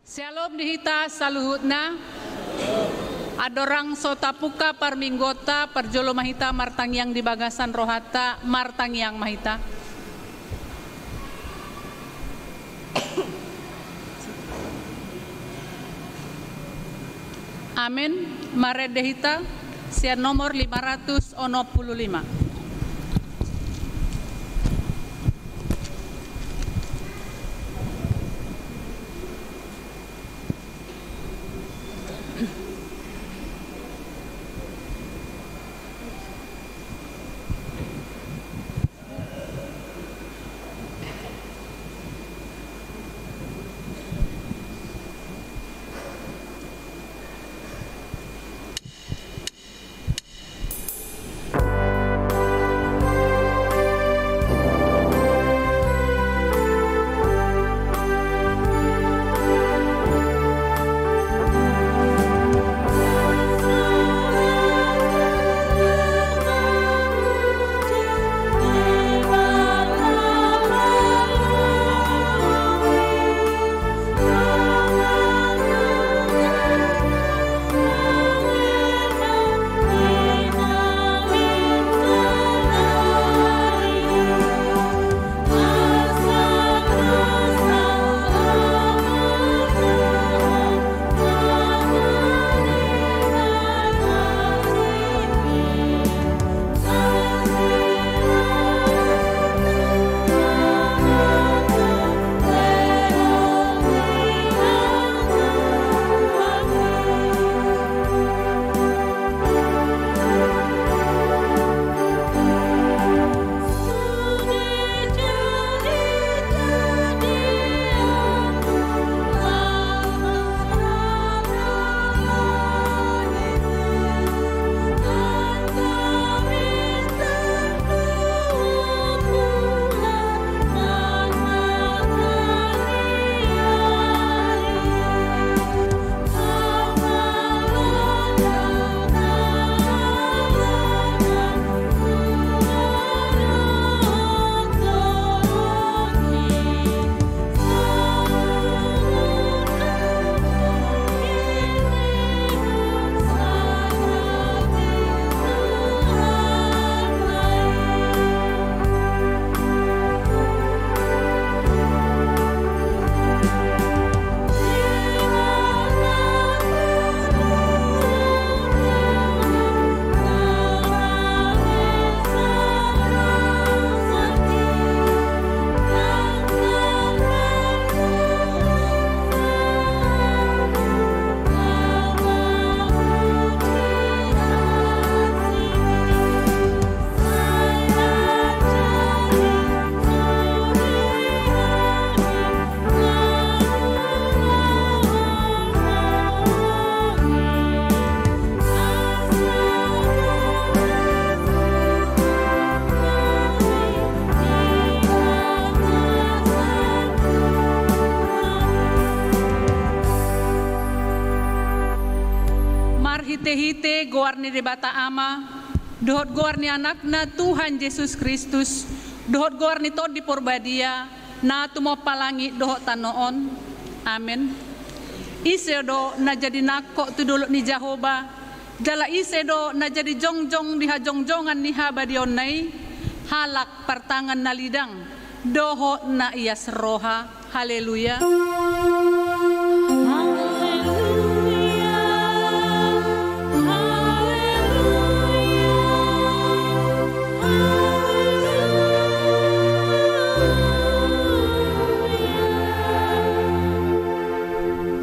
Shalom dihita saluhutna. Adorang sotapuka parminggota perjolo mahita martang yang di bagasan rohata martang yang mahita. Amin. Mare dehita sian nomor 565. Hite-hite goarni rebata ama, dohot goarni anakna Tuhan Yesus Kristus, dohot goarni tod di porbadia, na tumo palangi dohot tanoon. Amin. Isedo na jadi nakok tu dulu ni Jehovah, jala isedo na jadi jongjong di hajongjongan ni habadionai, halak pertangan na lidang, dohot na ias roha. Haleluya.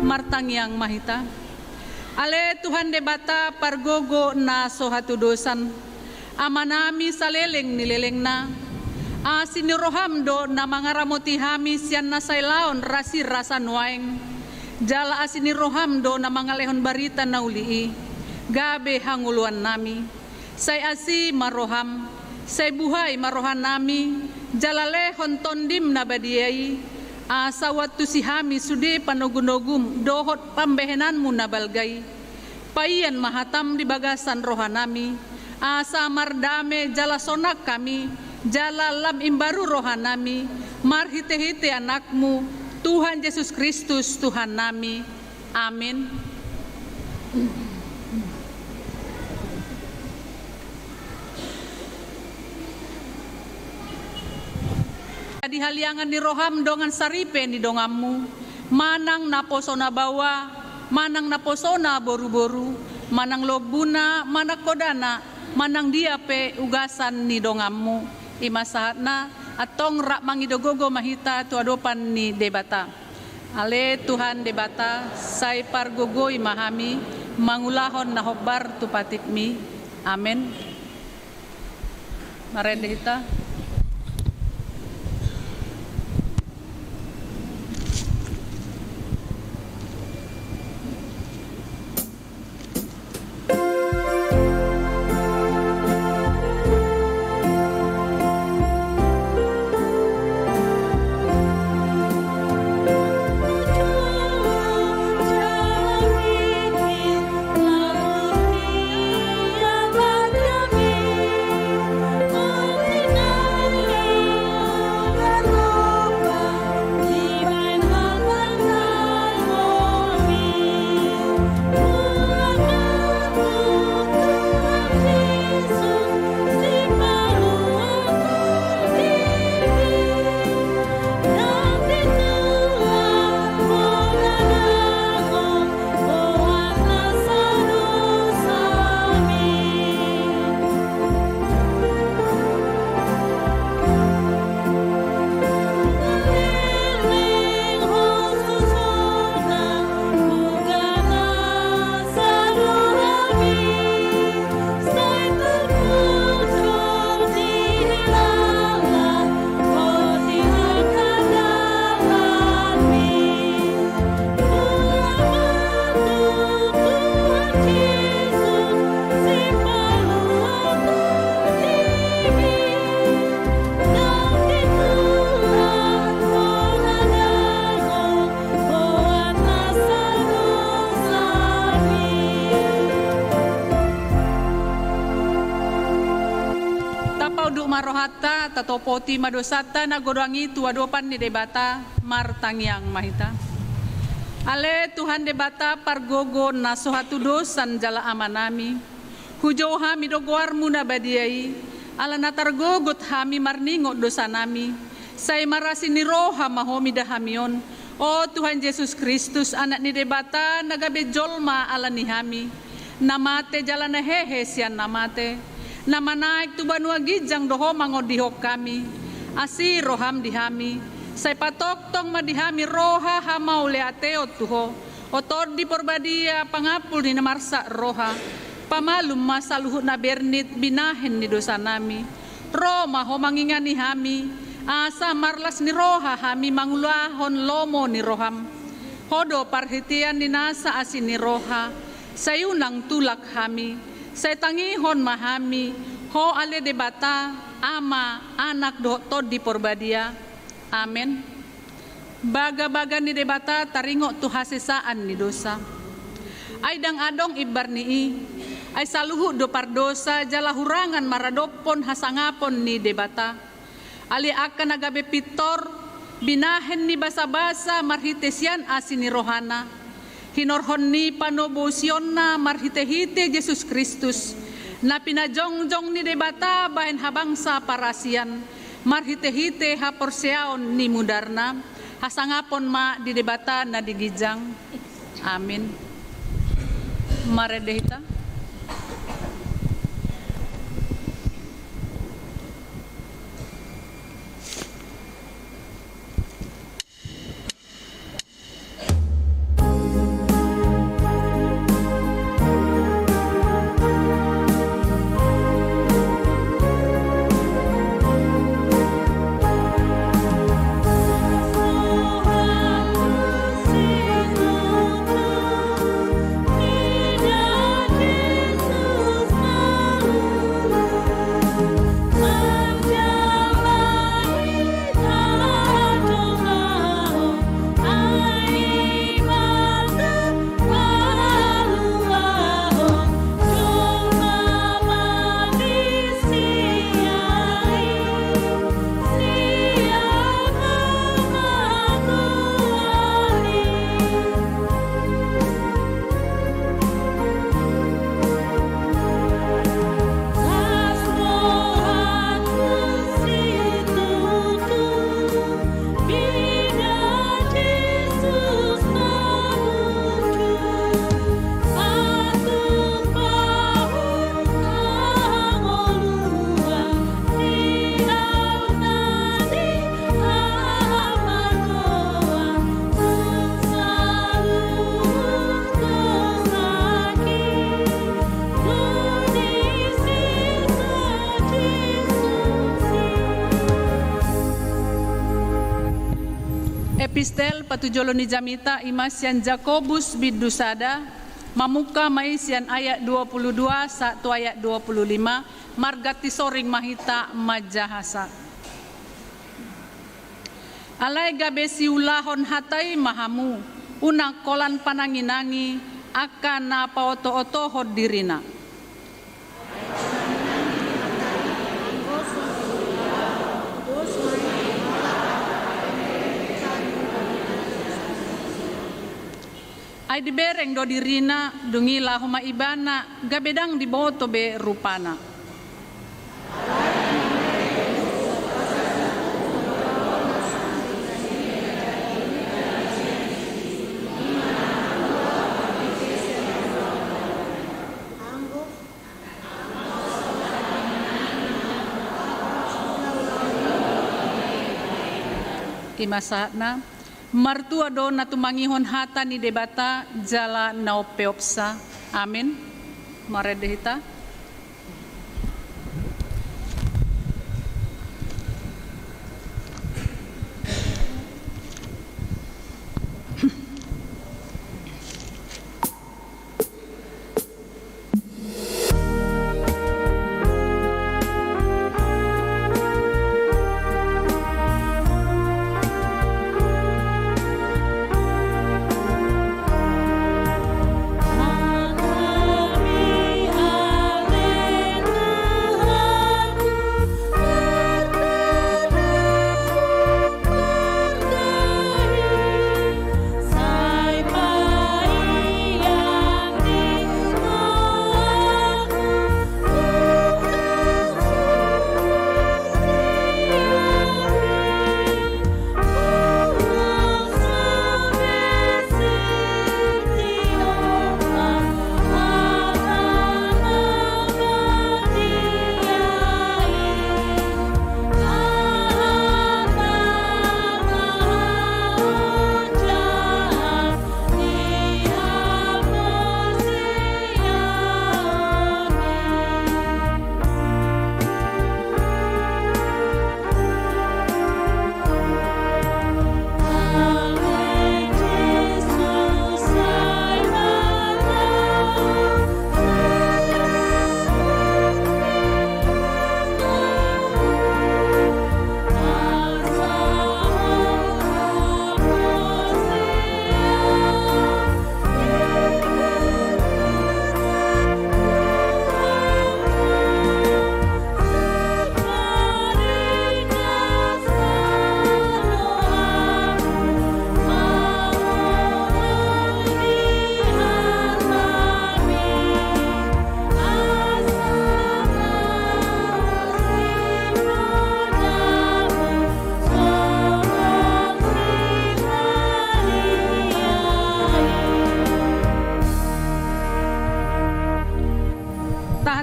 Martang yang mahita. Ale Tuhan debata pargogo na sohatu dosan. Amanami saleleng nileleng na. Siniroham do na mangaramoti hami sian na sailaon rasi rasa nuaeng. Jala asiniroham do na mangalehon barita na ulii. Gabe hanguluan nami. Say asi maroham. Say buhay marohan nami. Jala lehon tondim na badiai. Sawat tu si hami sude panogunogum dohot pambehenanmu nabalgay. Payan mahatam di bagasan rohanami. Asa mardame jala sonak kami. Jala lam imbaru rohanami. Marhite-hite anakmu. Tuhan Yesus Kristus Tuhan nami. Amin. Di haliangan ni roham dongan saripe ni dongammu, manang naposona bawa, manang naposona boru-boru, manang lobuna, manang kodana, manang diape ugasan ni dongammu, imasahatna atong rak mangidogogo mahita tuadopan ni debata. Ale Tuhan debata, say pargogo imahami, mangulahon na hobbar tupatitmi. Amen. Marendehita. Marohata tatopoti madosata nagodangi tuadopan ni debata martangyang mahita. Ale Tuhan debata pargogo na sohatudo sanjala amanami. Hujo hami dogoar muna badiai. Ala natargogot hami marningo dosa nami. Say marasi ni roha mahomi dahamion. O Tuhan Yesus Kristus anak ni debata nagabe jolma ala ni hami. Namate jalan hehe sian namate. Nama naik tu banua gijang doho mangodihok kami, asi roham dihami, say patok tong madihami roha hamau leateo tuho, otor di porbadia pangapul ni namarsa roha, pamalum masa luhut na bernit binahen ni dosa nami, Roma ho mangingani hami, asa marlas ni roha hami mangulahon lomo ni roham, hodo parhitian ni nasa asin ni roha, sayunang tulak hami, say tangihon mahami, ho ale debata, ama, anak do tod di porbadia. Amen. Baga-baga ni debata taringo tu hasesaan ni dosa. Ay dang adong ibar nii, ay saluhu do pardosa jala hurangan maradopon hasangapon ni debata. Ali akan nagabe pitor, binahen ni basa-basa marhitesian asin ni rohana. Hinorhon ni panobosyon na marhite-hite Yesus Kristus na pinajongjong ni debata bahen habangsa parasian marhite-hite haporseaon ni mudarna hasangapon ma di debata na digijang. Amin. Maredehita. Tidak patujolo ni jamita imasian Jakobus bidusada mamuka maisian ayat 22 1 ayat 25 margati soring mahita majahasa. Alai gabe siulahon hatai mahamu una kolan pananginangi akan na paoto-oto dirina. Ay dibereng do dirina dungila huma ibana gabedang di boto be rupana. Kimasana martua do na tumangihon hata ni debata jala naopeopsa. Amin. Maredehita.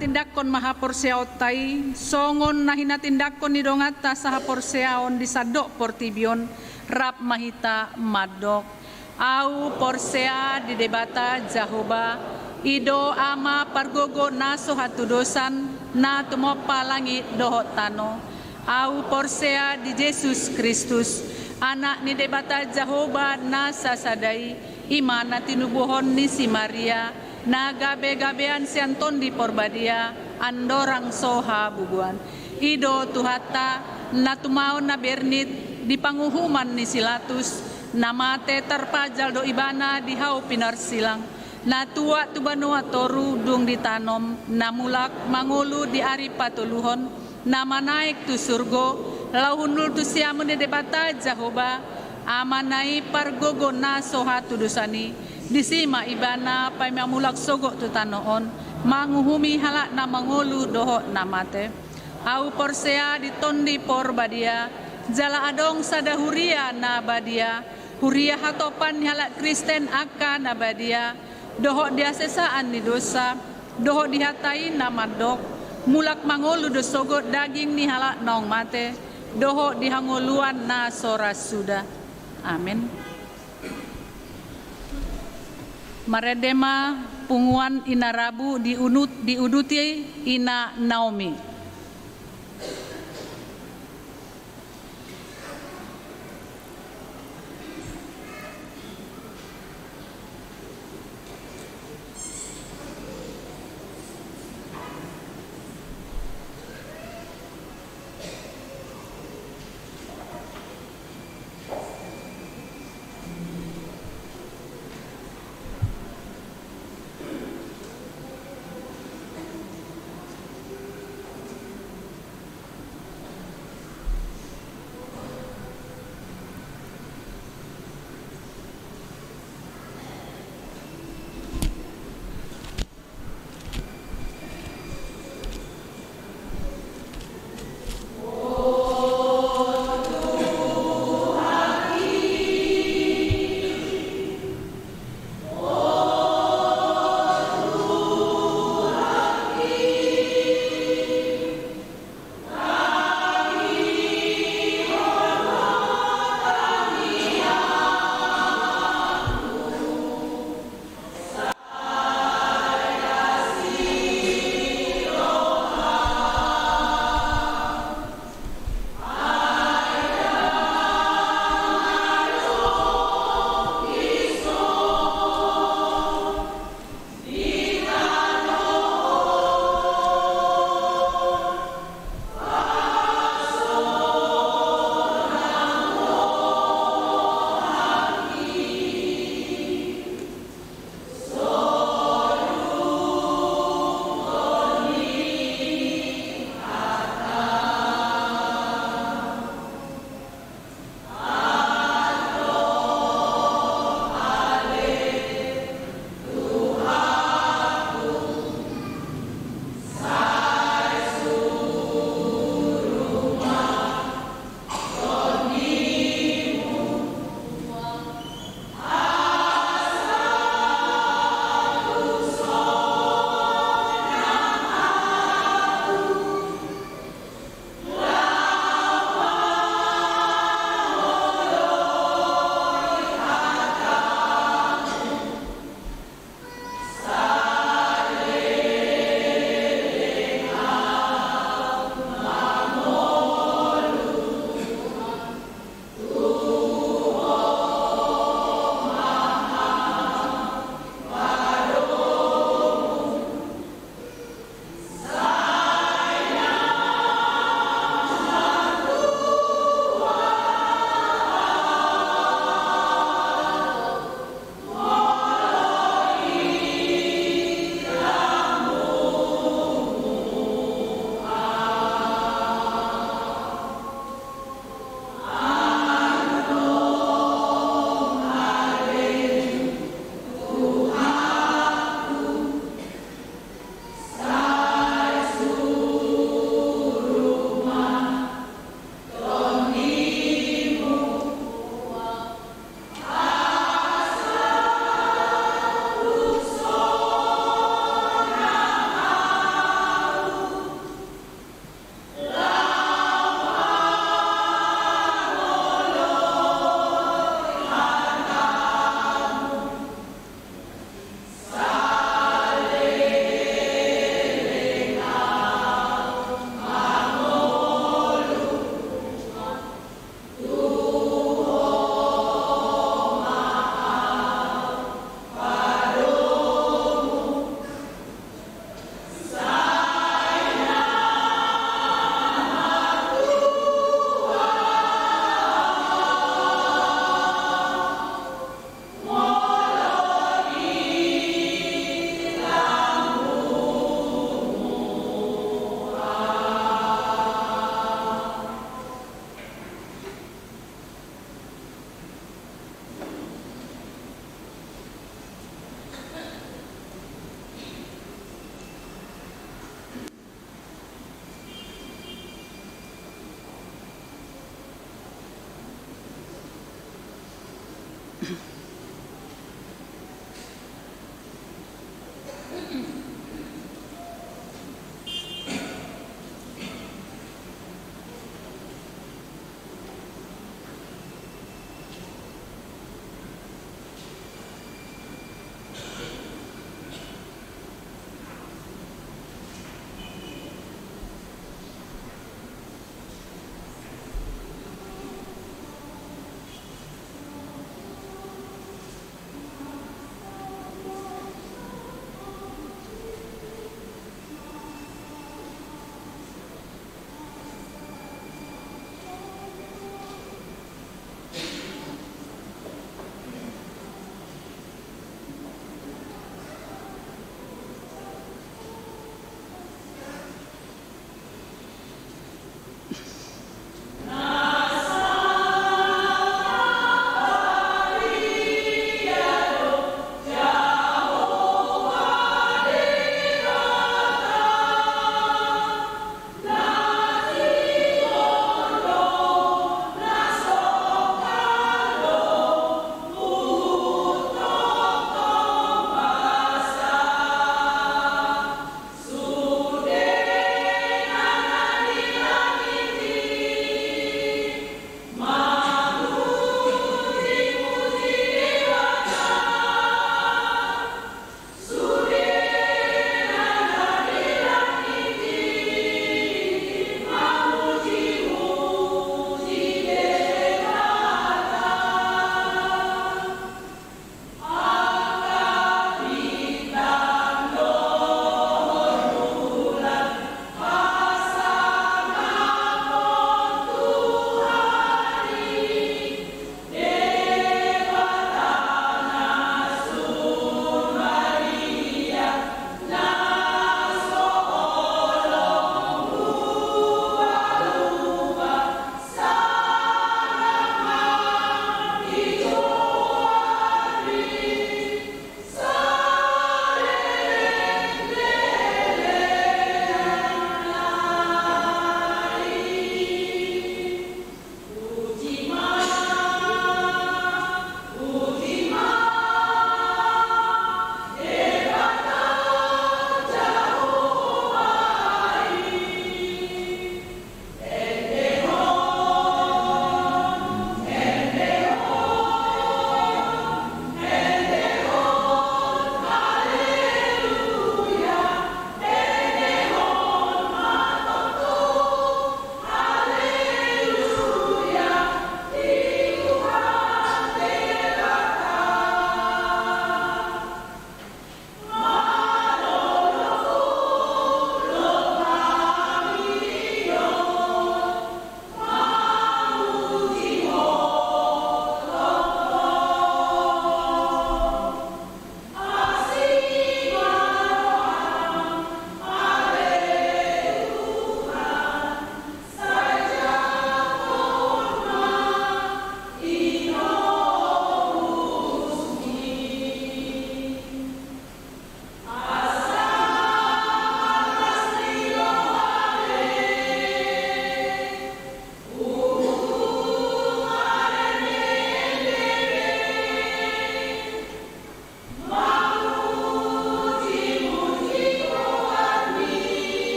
Tindakon mahaporseaw tay songon na hinatindakon ni dongata sa haporseaon di sadok portibion rap mahita madok au porsea di debata Jahoba ido ama pargogo naso hatudosan na tumopa langit dohot tano au porsea di Yesus Kristus anak ni debata Jahoba na sasadai imana tinubuhon ni si Maria na gabe-gabean si Anton di Porbadia andorang soha bubuan ido tuhata na tumaon na bernit di panguhuman ni Silatus na mate terpajal do ibana di hau pinarsilang na tua tubanua toru dung ditanom na mulak mangulu di ari patuluhon na manaik tu surgo lauhunul tu siamun di debata Jahoba amanai pargogo na soha tudusani disima ibana pay mamulak sogo tu tanoon manguhumi halak na mangulu doho na mate au porsea di tondi Porbadia jala adong sada huria na badia huria hatopan halak Kristen akan na badia doho diasesaan ni dosa doho dihatai na madok mulak mangulu do sogo daging ni halak nong mate doho dihanguluan na soras sudah. Amin. Maredema punguan ina Rabu diuduti ina Naomi.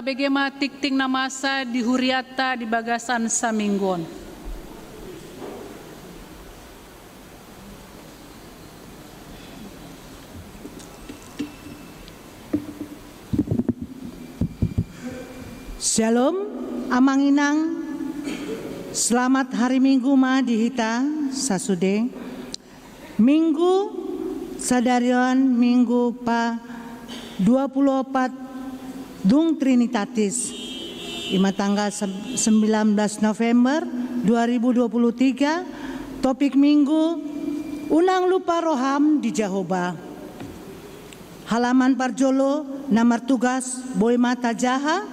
tabegema tikting namasa di huriata di bagasan saminggon. Shalom, amang inang, selamat hari Minggu ma dihita sasude. Minggu sadarion Minggu pa 24 Dung Trinitatis. Ima tanggal 19 November 2023. Topik Minggu Unang lupa roham di Jehovah. Halaman parjolo nomor tugas boy mata jaha.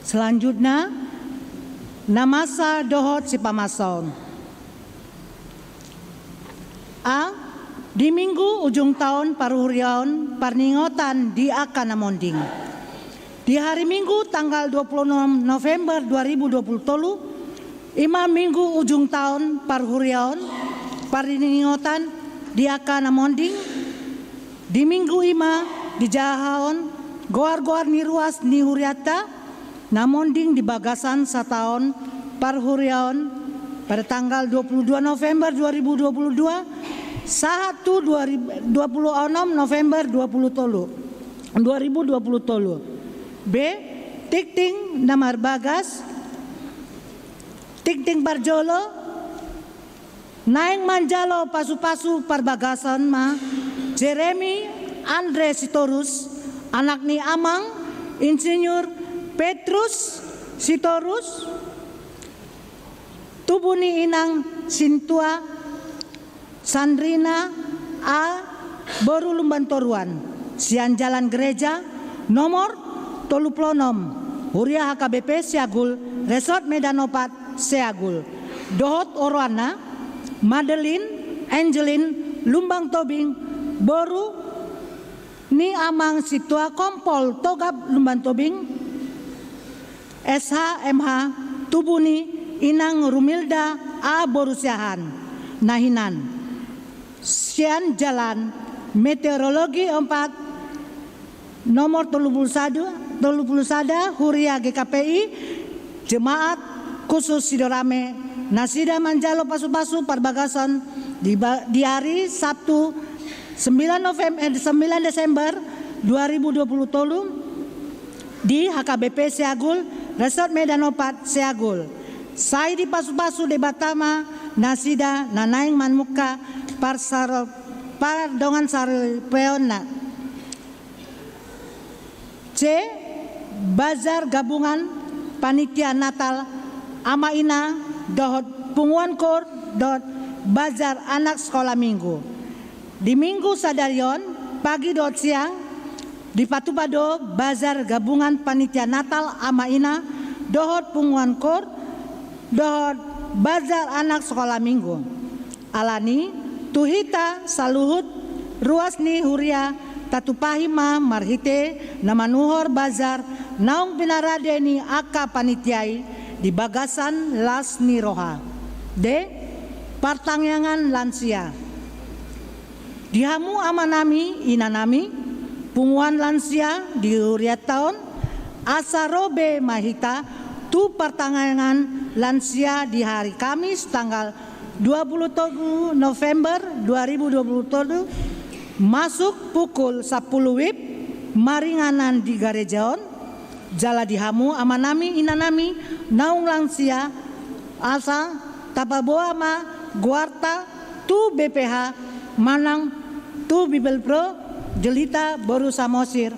Selanjutnya namasa dohot si pamason. Di minggu ujung tahun paruhuriaon parningotan di Akanamonding. Di hari Minggu tanggal 26 November 2020 ima minggu ujung tahun paruhuriaon parningotan di Akanamonding. Di minggu ima di Jahaon goar-goar ni ruas ni huriata namonding di bagasan setahun parhuriaon pada tanggal 22 November 2022 satu 26 November 2020 B tikting namar bagas tikting parjolo naing manjalo pasu-pasu parbagasan ma Jeremy Andre Sitorus anak ni amang Insinyur Petrus Sitorus tubuh ni inang Sintua Sandrina A Boru Lumbantoruan Sian Jalan Gereja nomor 36 Huria HKBP Siagul Resort Medanopat Siagul Dohot Orwana Madeline Angelin Lumbang Tobing Boru ni amang Situa Kompol Togap Lumbang Tobing SHMH Tubuni Inang Rumilda A Borusiahan Nahinan Sian Jalan Meteorologi 4 nomor 31 Huria GKPI Jemaat Khusus Sidorame Nasida Manjalo Pasu-Pasu Parbagasan di hari Sabtu 9 Desember 2020 di HKBP Siagul Resort Medanopat Siagul. Saya di Pasu-Pasu de Batama Nasida Nanaing Manmuka Pardongan Sarpeona C. Bazar Gabungan Panitia Natal Amaina Dohot Punguan Kor Dot Bazar Anak Sekolah Minggu. Di Minggu Sadarion pagi dot siang di Patupado Bazar Gabungan Panitia Natal Amaina Dohot Punguan Kor Dohot Bazar Anak Sekolah Minggu. Alani Tuhita Saluhut Ruasni Huria Tatupahima Marhite Namanuhor Bazar Naung Pinaradeni Aka Panitiai di Bagasan Lasni Roha. D. Partangyangan lansia. Dihamu amanami inanami punguan lansia di Huria tahun Asarobe Mahita tu partangyangan lansia di hari Kamis tanggal 27 November 2020 masuk pukul 10 WIB maringanan di Garejaon jala dihamu amanami inanami naung langsia asa tapaboa ma guarta tu BPH manang tu Bibel Pro jelita boru samosir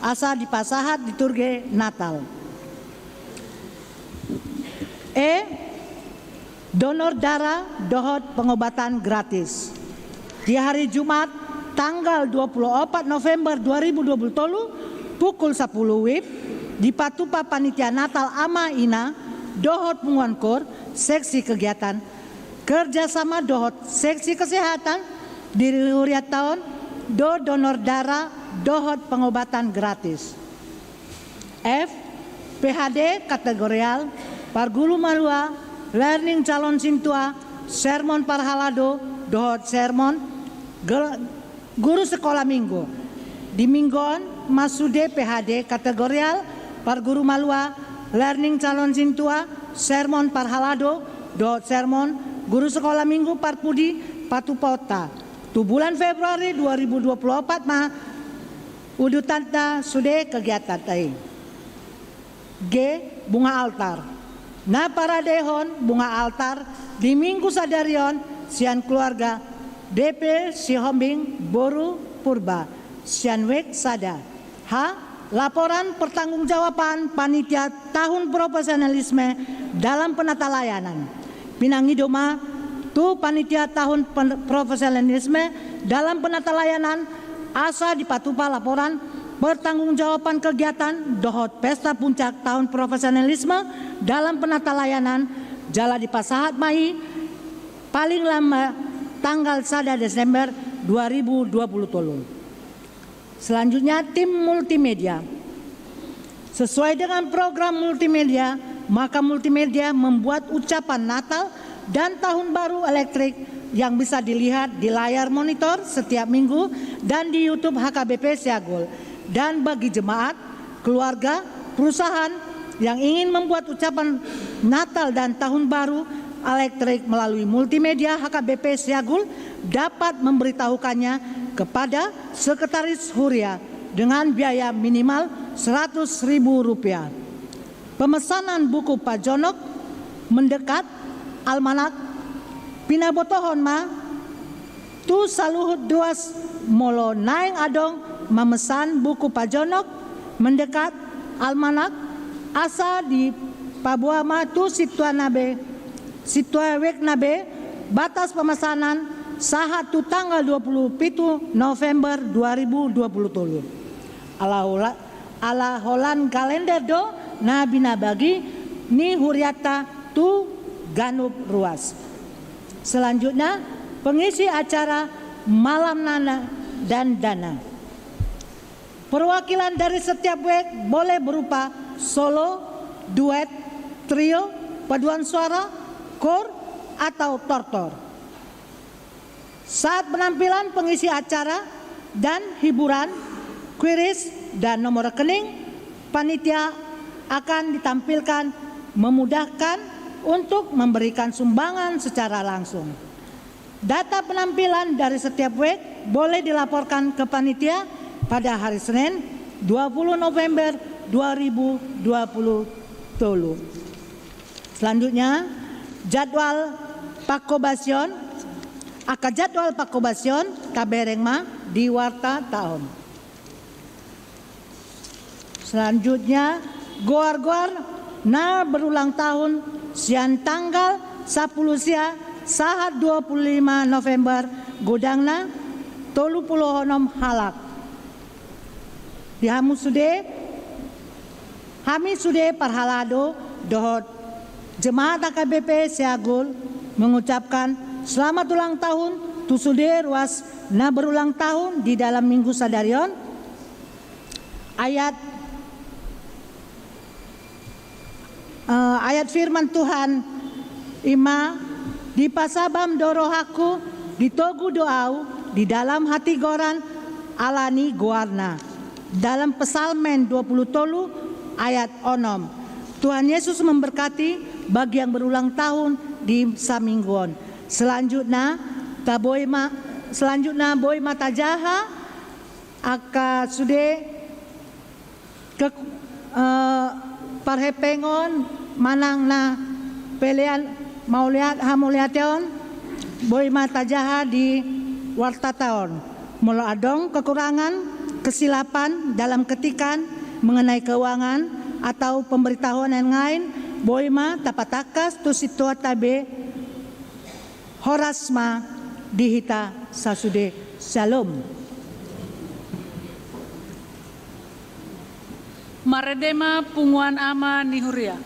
asa di pasahat di Turge Natal. Donor darah dohot pengobatan gratis. Di hari Jumat tanggal 24 November 2020 pukul 10 WIB di Patupa Panitia Natal Ama Ina dohot Punguan Kor seksi kegiatan kerjasama dohot seksi kesehatan di Huria tahun do donor darah dohot pengobatan gratis. F. PHD kategorial Pargulu Malua Learning Calon Sintua Sermon Parhalado Dohot Sermon Guru Sekolah Minggu. Di Minggon Masude PhD kategorial par guru malua learning calon sintua sermon par halado dot sermon guru sekolah minggu par pudi patupota tu bulan Februari 2024 mah udutanta sude kegiatan tai. G. Bunga altar. Na para dehon bunga altar di minggu sadarion sian keluarga DP Sihombing Boru Purba sian wek sada. H. Laporan pertanggungjawaban panitia tahun profesionalisme dalam penata layanan. Pinangidoma tu panitia tahun profesionalisme dalam penata layanan asa dipatupa laporan pertanggungjawaban kegiatan dohot pesta puncak tahun profesionalisme dalam penata layanan jala di Pasahat Mai paling lama tanggal 1 Desember 2020 tolu. Selanjutnya tim multimedia. Sesuai dengan program multimedia, maka multimedia membuat ucapan Natal dan Tahun Baru elektrik yang bisa dilihat di layar monitor setiap minggu dan di YouTube HKBP Siagol. Dan bagi jemaat, keluarga, perusahaan yang ingin membuat ucapan Natal dan Tahun Baru elektrik melalui multimedia HKBP Siagul dapat memberitahukannya kepada Sekretaris Huria dengan biaya minimal Rp100.000. Pemesanan buku Pajonok mendekat almanak pinabotohon ma tu saluhut duas molo naing adong memesan buku Pajonok mendekat almanak asa di Papua ma tu situawek nabe batas pemesanan sahat tu tanggal 27 November 2020. Ala holan kalender do nabina bagi ni huriata tu ganup ruas. Selanjutnya pengisi acara malam nana dan dana. Perwakilan dari setiap wek boleh berupa solo, duet, trio, paduan suara, kor, atau tortor. Saat penampilan pengisi acara dan hiburan, kuiris dan nomor rekening, panitia akan ditampilkan memudahkan untuk memberikan sumbangan secara langsung. Data penampilan dari setiap wek boleh dilaporkan ke panitia pada hari Senin 20 November 2020 tolu. Selanjutnya jadwal pakobasion jadwal pakobasion kabereng ma di warta tahun. Selanjutnya goar-goar na berulang tahun sian tanggal 10 sia sahat 25 November godangna 36 halak. Hami sude parhalado dohot jemaat AKBP Siagul mengucapkan selamat ulang tahun tu sude ruas na berulang tahun di dalam minggu sadarion ayat firman Tuhan ima di pasabam dorohaku ditogu doau di dalam hati goran alani goarna. Dalam Pesalmen 20 tolu ayat 6. Tuhan Yesus memberkati bagi yang berulang tahun di samingguon. Selanjutnya boy mata jaha aka sude ke parhepengon manang na pelian mau lihat hamuliation boy mata jaha di warta tahun. Mula adong kekurangan kesilapan dalam ketikan mengenai keuangan atau pemberitahuan yang lain boima tapatakas tu situa tabe horasma dihita sasude shalom. Maredema punguan ama nihuria.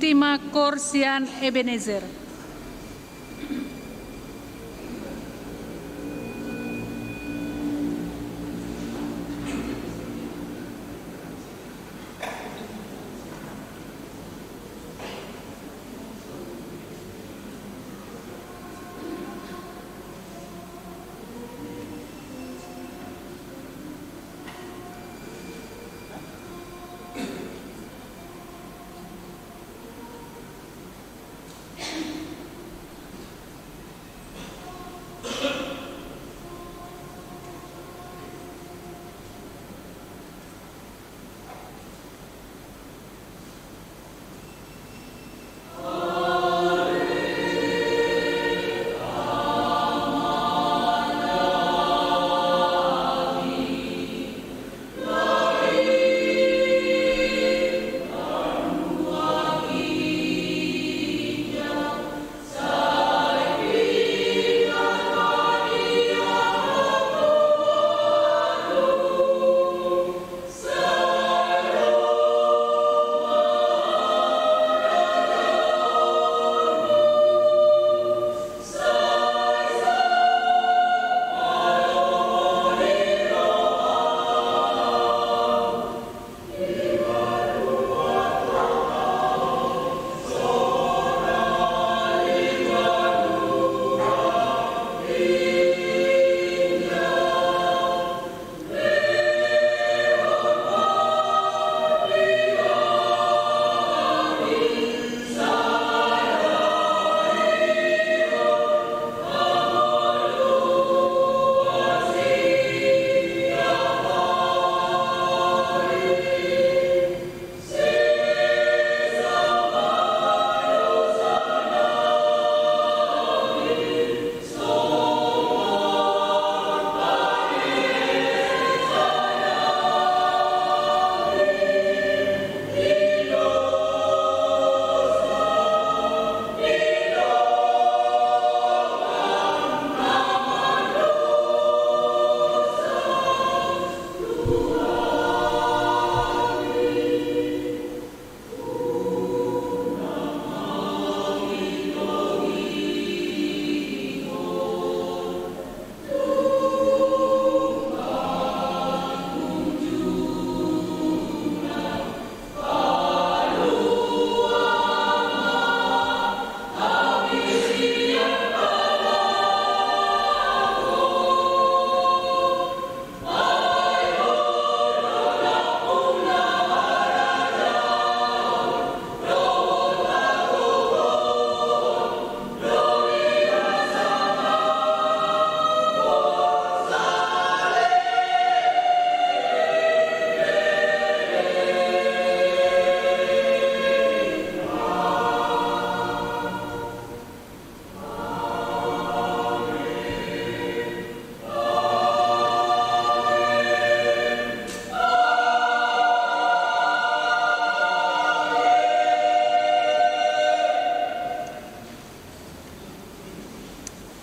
Ultima Korsian Ebenezer.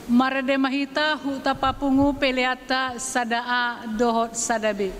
Marade mahita huta papungu peleata sadaa dohot sadabe.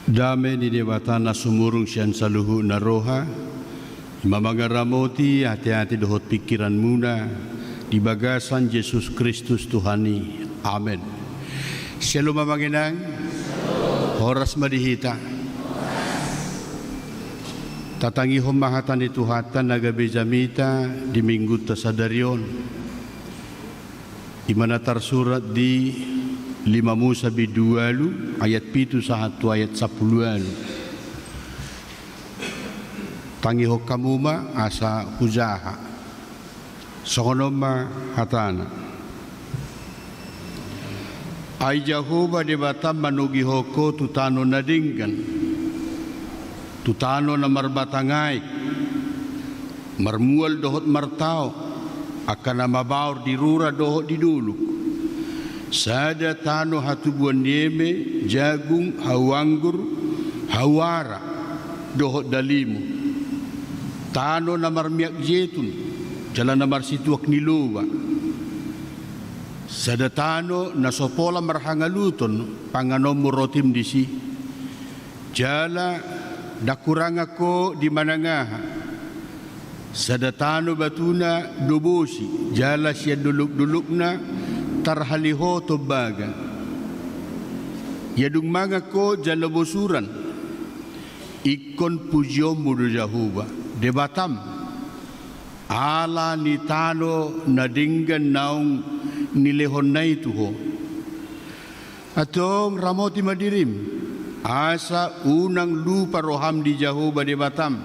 Dame ni debata na sumurung siyan sa luhu na roha, mamagaramoti hati-hati dohot pikiran muna, di bagasan Yesus Kristus Tuhani. Amen. Shalom mamanginang, horas madihita. Tatangi humahatan ni Tuhatan nagabi jamita di minggu tasadarion. Imana tersurat di 5 Musa bidualu ayat 7 sahatu ayat 10. Tangi hokamuma asa hujaha sonoma hatana ay Jehovah de batam manugi hoko tutano nadinggan tutano na marbatangay marmual dohot martao akan na mabaur di rura dohot di dulu sada tano hatubuan nieme jagung hawanggur hawara dohot dalimu tano na marmiak jetun jalan na marsituak niluwa sada tano na sopola marhangaluton panganom murotim disi jala dakurang ako di manangaha sada tano batuna dobosi jala siya duluk-duluk na tarhaliho tobaga yadung mga ko jalabosuran ikon pujyo mudo Jehovah debatam ala ni tano nadinggan naung nilehon na ito ho atong ramoti madirim asa unang lupa roham di Jehovah debatam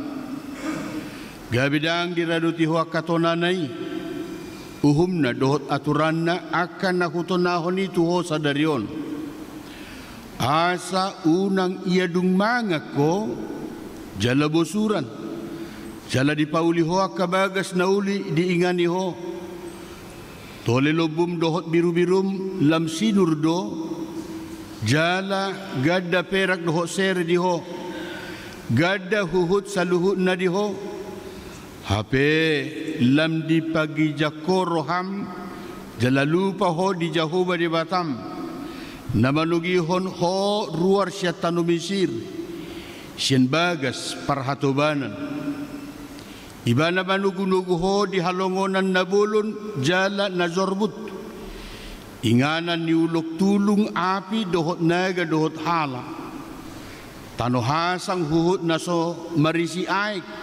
gabidang diraduti ho akatonanay uhum na dohot aturan na akan nakutonahon ito ho sa darion. Asa unang iadung mga ko, jala bosuran. Jala di pauli ho kabagas na uli diingani ho. Tole lobum dohot biru-birum lam sinurdo. Jala gada perak dohot sere di ho. Gada huhut sa luhut na di ho. Hape lam di pagi jakoroham jalalupa ho di Jehovah di batam namanugihon ho ruar siya tanumisir siyan bagas parhatobanan iba na manugunugu ho di halongonan na bulon jala na zorbut inganan ni ulok tulung api dohot naga dohot hala tanohasang huhut na so marisi aik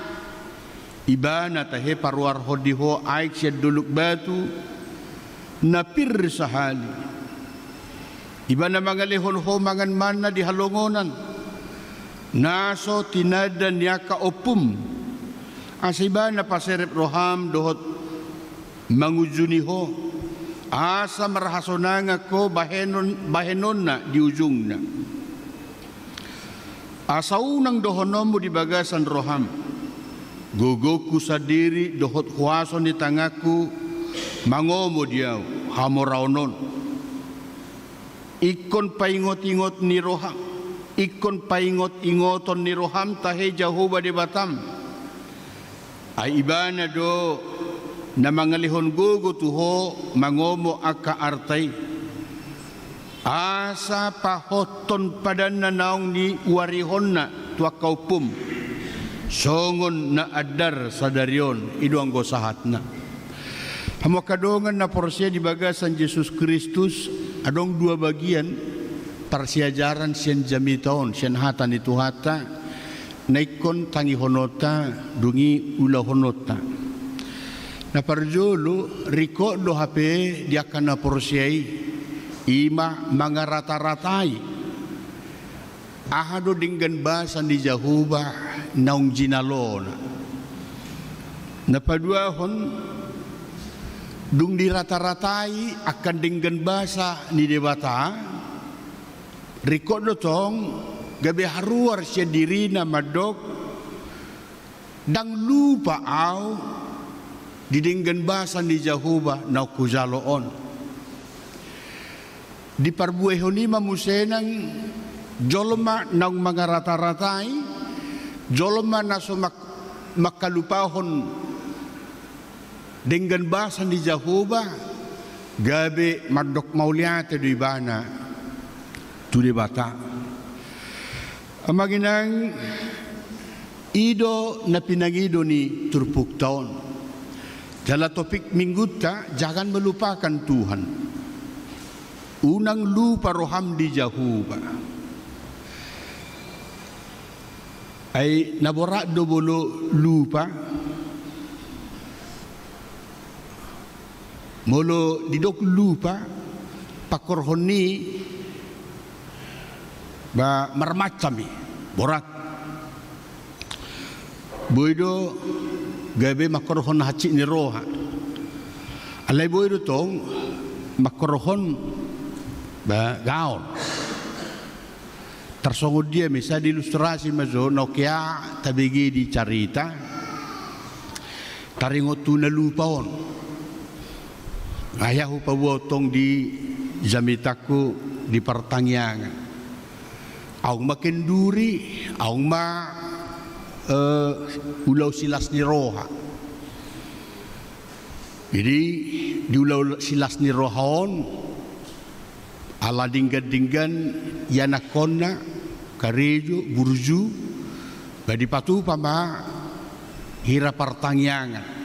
iba na tahe paruar hodiho aik siya duluk batu napir sahali iba na mga lehon ho mangan mana di halongonan naso tinada niya kaopum asiba na paserep roham dohot mangujuni ho asa marahasonanga ko bahenon na di ujung na asa unang dohonom mo di bagasan roham gogoku sadiri dohot huaso ni tangaku mangomo diaw hamoraunon ikon paingot-ingot ni roham ikon paingot-ingoton ni roham tahe Jehovah di batam ay ibana do na mangalihon gogo tuho mangomo aka artay asa pahoton padan na naong ni warihon na tuakaupum songon na adar sa darion iduang gosahat na hamakadongan na porsiya di bagasan Yesus Kristus adong dua bagian parsiajaran siyan jamitaon siyan hata ni tuhata naikon tangi honota dungi ula honota na parjolo riko do hape diakan na porsiyai ima mga rata-ratai ahado dinggan basan di Jehovah naung jinalona napaduahon dung di rata-ratai akan dinggan basa ni debata rikod dotong gabe haruar siya diri na madok dang lupa au di dinggan basa ni Jehovah na kuzaloon di parbuehon ima musenang jolma nang mga rata-ratai jolma na so makalupahon dengan basan di Jehovah gabe madok mauliate do ibana tu de bata Amaginang ido na pinangido ni turpuk taon. Jala topik minggu ta, jangan melupakan Tuhan. Unang lupa roham di Jahuba. Ay naborak do bolo lupa. Molo didok lupa pakorhoni ba marmacami borak. Boido gabe makorhon haci ni roha. Alai boido tong makorhon ba gaon. Tersongod dia misa diilustrasi mazo nokia tabigi di carita. Taringot tu na lupaon. Ayahu pawotong di zamitaku di pertanyaan. Aung makin duri, aung ulau silas ni roha. Jadi di ulau silas ni rohaon ala dinggan-dinggan yanakonna karejo burju badi patu pama hira pertanyaan.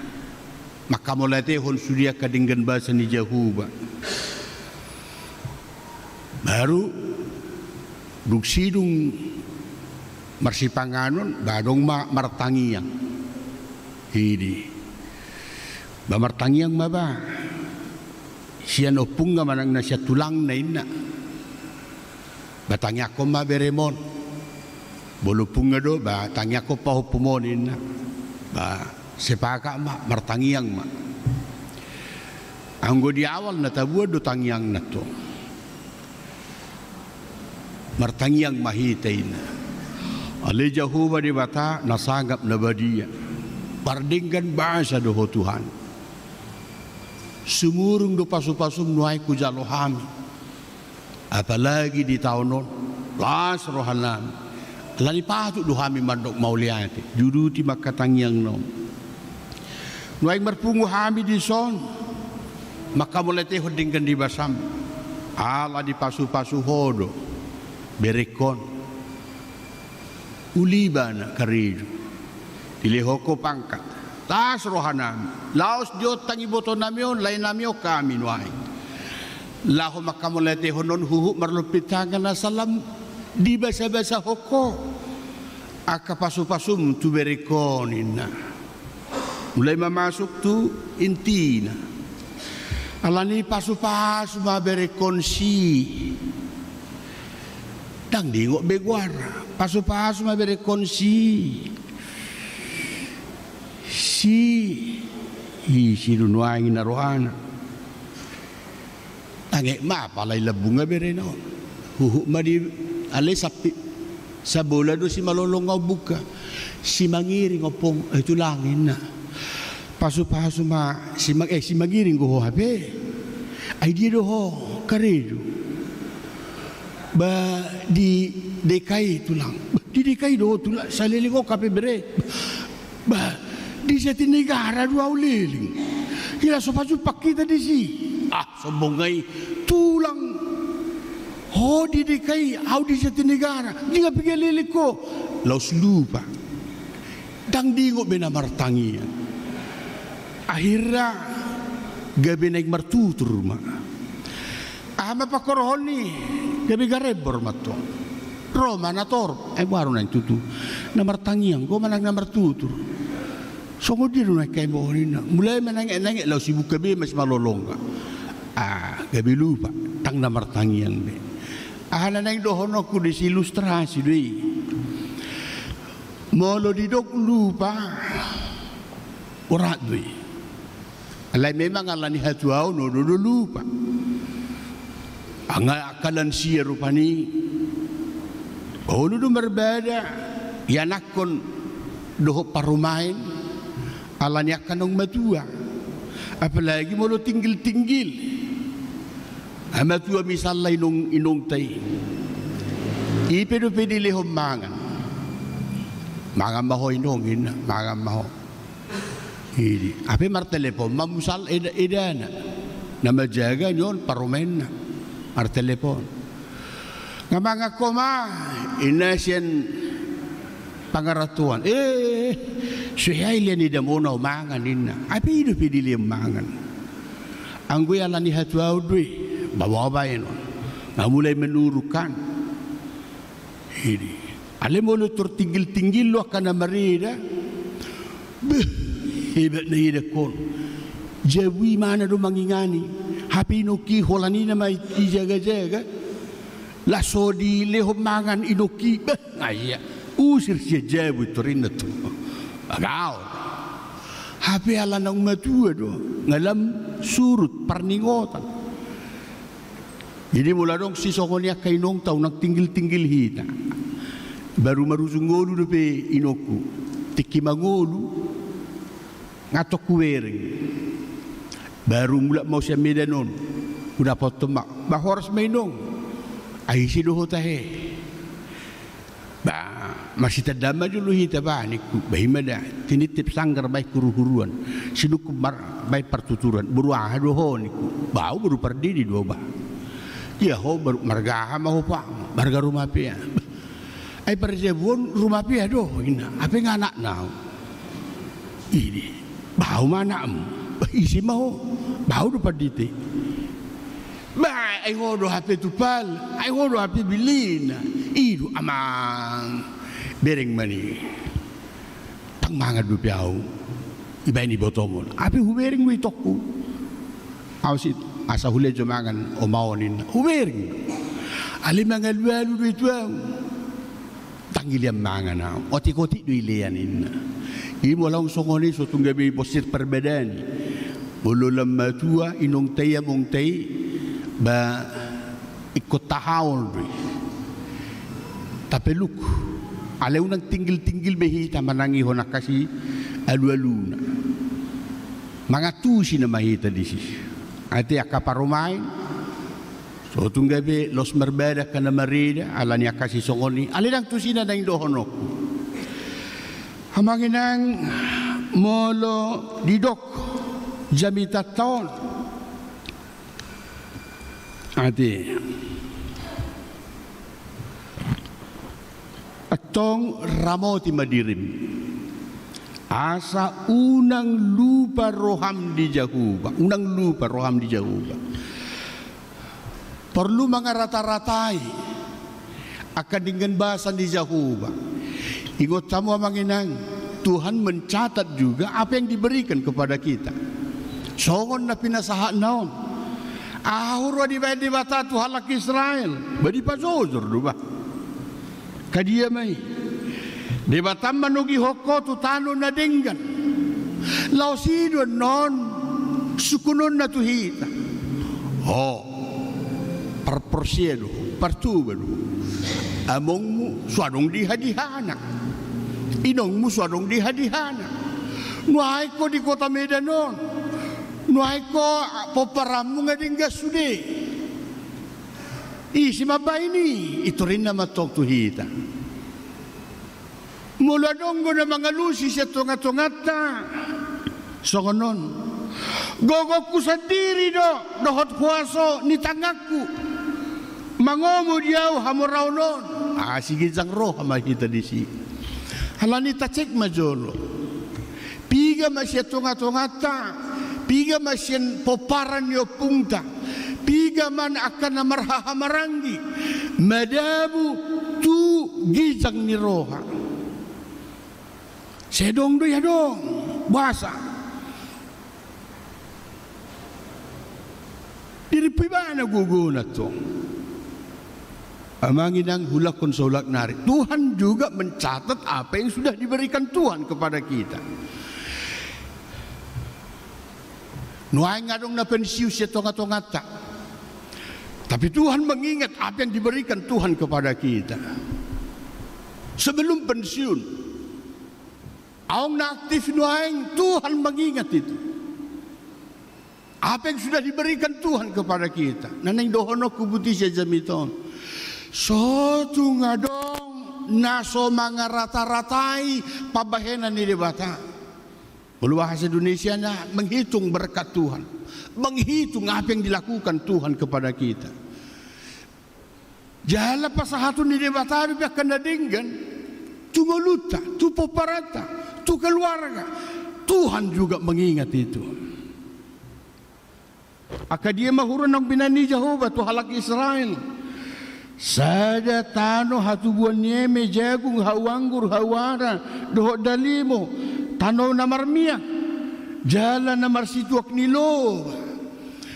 Maka mulai hon sudia kadinggan bahasa ni Jahuba. Baru duksidung marsipanganon badong martangiang. Ini ba martangiang maba. Sian opung nga manang na siya tulang na ina. Batangya ko maberemon. Bolupung nga do ba tangya ko pa hupumon ina. Ba sepaka martangiang ma. Anggo di awal na tabuan do tangiang na to. Martangiang mahitay na. Ali Jahuba di bata nasagap na badia. Pardinggan bahasa do Tuhan. Sumurung do pasu-pasum nuay ku jalohami. Apalagi di tahun non. Las rohanan. Lani patut do hami mandok mauliati. Juduti makatangiang non. Nuay marpungu hami di son, maka mulai teho dinggan di basam, ala di pasu-pasu hodo, berekon, ulibana karidu, dilehoko pangkat, tas rohanam, laos diot tangi boto namion, lain namio kami nuay, laho maka mulai teho non huhu marlupitangan na salam di basa-basa hoko, aka pasu-pasum tu berekonin. Mulai memasuk tu intina. Alani pasu-pasu maberekonsi. Dang dingok beguara. Pasu-pasu maberekonsi. Si nunuangin na rohana. Tangek ma palay labunga bereno. Huhu madi ale sapi. Sa bola do si malolongaw buka. Si mangiring opong itu langin na. Pasu-pasu si magiring ko habe. Ay di do ho karedo. Ba di dekai tulang. Di dekai do tulang saliling ko kape bere. Ba di sa tinigara do auliling. Kila so pasu kita di si. Sombongay tulang. Ho di dekai au di sa tinigara. Di nga pigalilik ko. Laos lupa. Dang dingo benamartangian. Akhirnya gabi naik martutur ma. Ama pakorhoni gabi garebor mato. Roma nator baru nang tutu. Na martangiang ko manang na martutur. Songo di na kay mo na. Mulai manang law sibuk gabi mas malolonga. Gabi lupa tang na martangiang be. Ahana nang dohon ko di ilustrasi doi. Molo di dok lupa. Orat doi. Alay memang alani hatuaw no lupa. Ang akalan siya rupani. Olo do berbeda. Yanakon doho parumain. Alani akanong matua. Apalagi mo lo tinggil-tinggil. Matua misalnya inong tay. Ipedo pedi lehom mangan. Mangan maho inong ina. Mangan maho. Ini, apa martelepon, mamusal edana, nama jaga nyon parumen, martelepon. Nga mga koma, inasyan pangaratuan. Suyay liya ni damona umangan nina. Api ito pidili umangan. Ang guyala ni hatuaw doy, bawabayan on. Nga mulay menurukan. Ini. Alam mo lutor tinggil-tinggil lo ka na marida. Hebat na hida kon. Jawi mana do mangingani. Hapi no ki holani na may ijaga-jaga. Laso di leho mangan inoki. Ngaya. Usir siya jawi torin na to. Agaw. Hapi ala ng matua do. Ngalam surut parningotan. Jadi mula dong si sokonya kainong tau nang tinggil-tinggil hita. Baru marusungolu do pe inoku. Tikimangolu. Ngatok kuwering. Baru mula mau siya medanon. Udah potomak. Bahoras mainong. Ay si doho tahe. Masih terdama dulu hita ba niku. Bahimada. Tinitip sanggar baik kuruhuruan. Sinuku baik pertuturan. Beruah doho niku. Bau baru perdiri dua bah. Ya ho baru margaha mahu pak. Marga rumah pia. Ay perjebun rumah pia doh. Apa yang anak nau? Ini. Bau mana am? Isi mau. Bau dapat dite. Ba, ay hodo hape tupal. Ay hodo hape bilina. Idu amang. Bereng mani. Tang mangad du piau. Iba ini botomon. Ape hubereng wi tokku. Ausit asa hule jomangan o maonin. Hubereng. Ali mangal walu du tuau. Tanggiliam mangan. Oti-koti du ileanin. Imo lang songoni so tunggabi posir perbedaan. Bolo lamma tua inong taya mong tay ba ikot tahawon ri. Tapeluk. Alaw nang tinggil-tinggil behita manangi ho nakasi alu-aluna. Mga tusi na mahita disi. Ati akaparumain. So tunggabi los merbeda kana marida ala ni akasi songoni. Alinang tusi na nang dohonok. Hamanginang molo didok jamita taon. Ati atong ramoti madirim. Asa unang lupa roham di Jahuba. Unang lupa roham di Jahuba. Perlu mga rata-ratai akan dengan bahasan di Jahuba. Ingat kamu manginang, Tuhan mencatat juga apa yang diberikan kepada kita. Songon na pinasahan naon. Ahuro di bata Tuhan laki Israel. Badi pazozor duba. Kadia mai. Di batam manugi hoko tu tanu na dinggan. Lau sido non sukunon na tuhita. Oh. Perpersiedo, pertubado. Amongmu suadong dihadihana. Inongmu suadong dihadihana. Nuhay ko di kota Medanon. Nuhay ko poparamu ngading gasude. Isi mabay ni. Ito rin na matok tuhita. Mula donggo na mga lusi sa tunga-tungata. So kanon. Gogok ko sa diri do. Dohot kuwaso ni tangakku. Mangomo diyaw hamuraw non. Sige jang roh hamahita disi. Halani tacek majolo. Piga masya tunga-tungata. Piga masya poparan yo punta. Piga man akan namarhahamarangi. Madabu tu gijang ni roha. Sedong do ya dong. Bahasa. Diri pibana guguna to. Amangin ang hulakon sa hulak nari. Tuhan juga mencatat apa yang sudah diberikan Tuhan kepada kita. Nuay nga dong na pensius siya tonga-tongata. Tapi Tuhan mengingat apa yang diberikan Tuhan kepada kita. Sebelum pensiun. Aong na-aktif nuay, Tuhan mengingat itu. Apa yang sudah diberikan Tuhan kepada kita. Nanang dohono kubuti siya jamiton. So tungadong naso mga rata-ratai pabahenan ni debata. Bahasa Indonesia na menghitung berkat Tuhan. Menghitung apa yang dilakukan Tuhan kepada kita. Jala pasahatun ni debatado pia kanadinggan. Tu ngoluta, tu poparata, tu keluarga. Tuhan juga mengingat itu. Aka dia mahurun ng binani Jehovah tu halak Israel. Sada tano hatubuan nieme jagung hawanggur hawara doho dalimo tano na marmia jala na marsituak nilo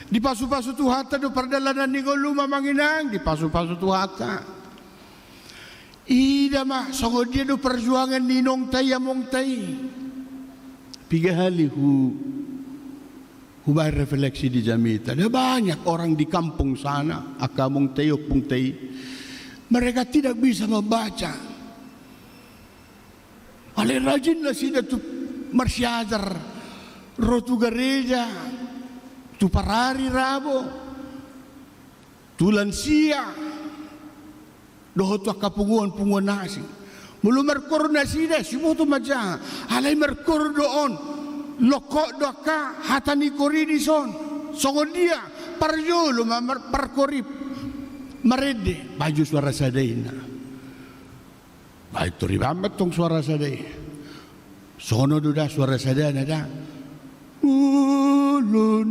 di pasu-pasu tu hata do pardalanan ni goluma manginang di pasu-pasu tu hata ida mah songo dia do perjuangan ninong tay among tay piga hali Hubay refleksi di Jamita. Ada banyak orang di kampung sana, akamong tayok pung tay. Mereka tidak bisa membaca. Ale rajin lah sida tu marsyadar, rotu gereja, tu parari rabo, tu lansia, doho tu akapunguan nasi. Mulu merkor nasida, semua tu maja. Alay merkor doon. Lokok doka hatani koridison songo dia parjolo parkorip marede baju suara sadaina baik tori bamat tong suara sadai sono duda suara sadana da ulunai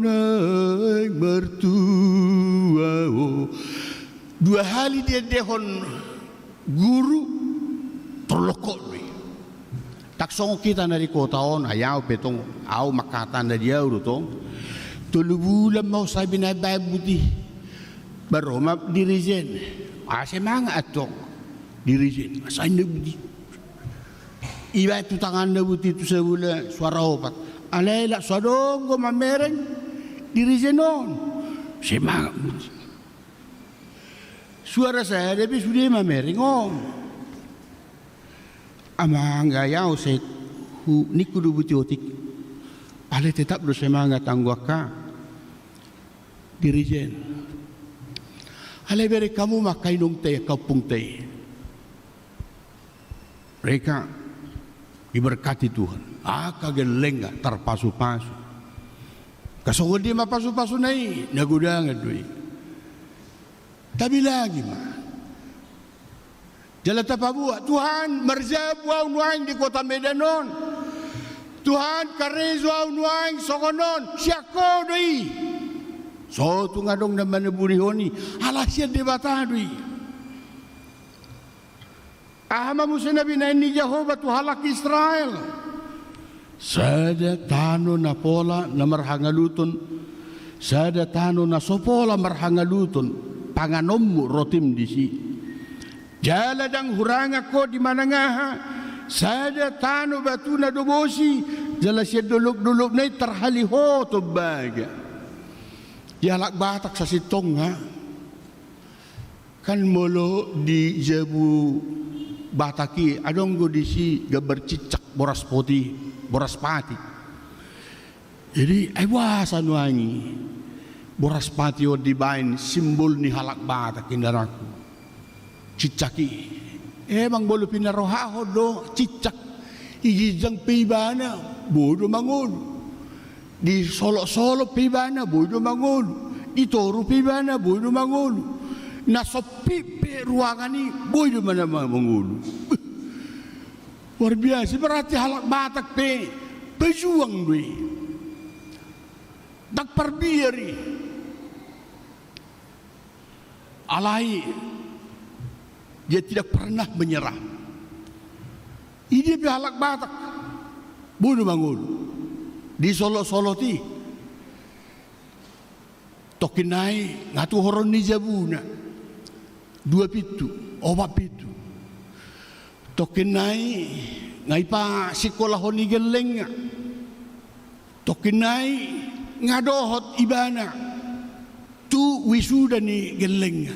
mertua dua hali dia dehon guru terlokok tak songo kita dari kota on ayaw petong aw makatan na dia urutong tulubulan mau sabi na babuti baro ma dirijen ase mga atok dirijen asay na buti iba itu tangan na buti itu sebula suara opat alayla sadong ko mamereng dirijen on si mga buti suara saya tapi sudah mamereng on amang ayaw sa nikudu butiotik ale tetap bersemangat anggaka dirijen ale bere kamu makai nung teh kapung teh mereka diberkati Tuhan kagelengga terpasu-pasu kasongod dia mapasu-pasu nai nagudangan doi tapi lagi mah Jalan tapabua, Tuhan merzab wa unwaing di kota Medanon. Tuhan karez wa unwaing sokonon, siako doi. So tu ngadong na manabulihoni, alasya debata doi. Ahama musa nabi na ni Jehovah tu halak Israel. Sada tano na pola na marhangaluton, sada tano na sopola marhangaluton, panganommu rotim disi. Jala dang huranga ko di manangaha sada tano batu na dobosi jala siya dulub-dulub na terhaliho to baga yalak batak sa sitong ha kan molo di jabu bataki adong go di si gabar cicak boras poti boras pati jadi ay wasan wangi boras pati o di bain simbol ni halak batak indaraku cicaki emang bolu pinarohaho do cicak igijang pibana bodo mangol di solo pibana bodo mangol di toru pibana bodo mangol na sopipe ruangani bodo mana mangol luar biasa berarti halak batak pejuang doi tak perbiari alai dia tidak pernah menyerah. Ini halak batak bunuh bangun di Solo ti tokinai ngatu horon ni jabuna 2 pitu obat pitu tokinai ngai pa sekolah honi geleng tokinai ngadohot ibana tu wisuda ni geleng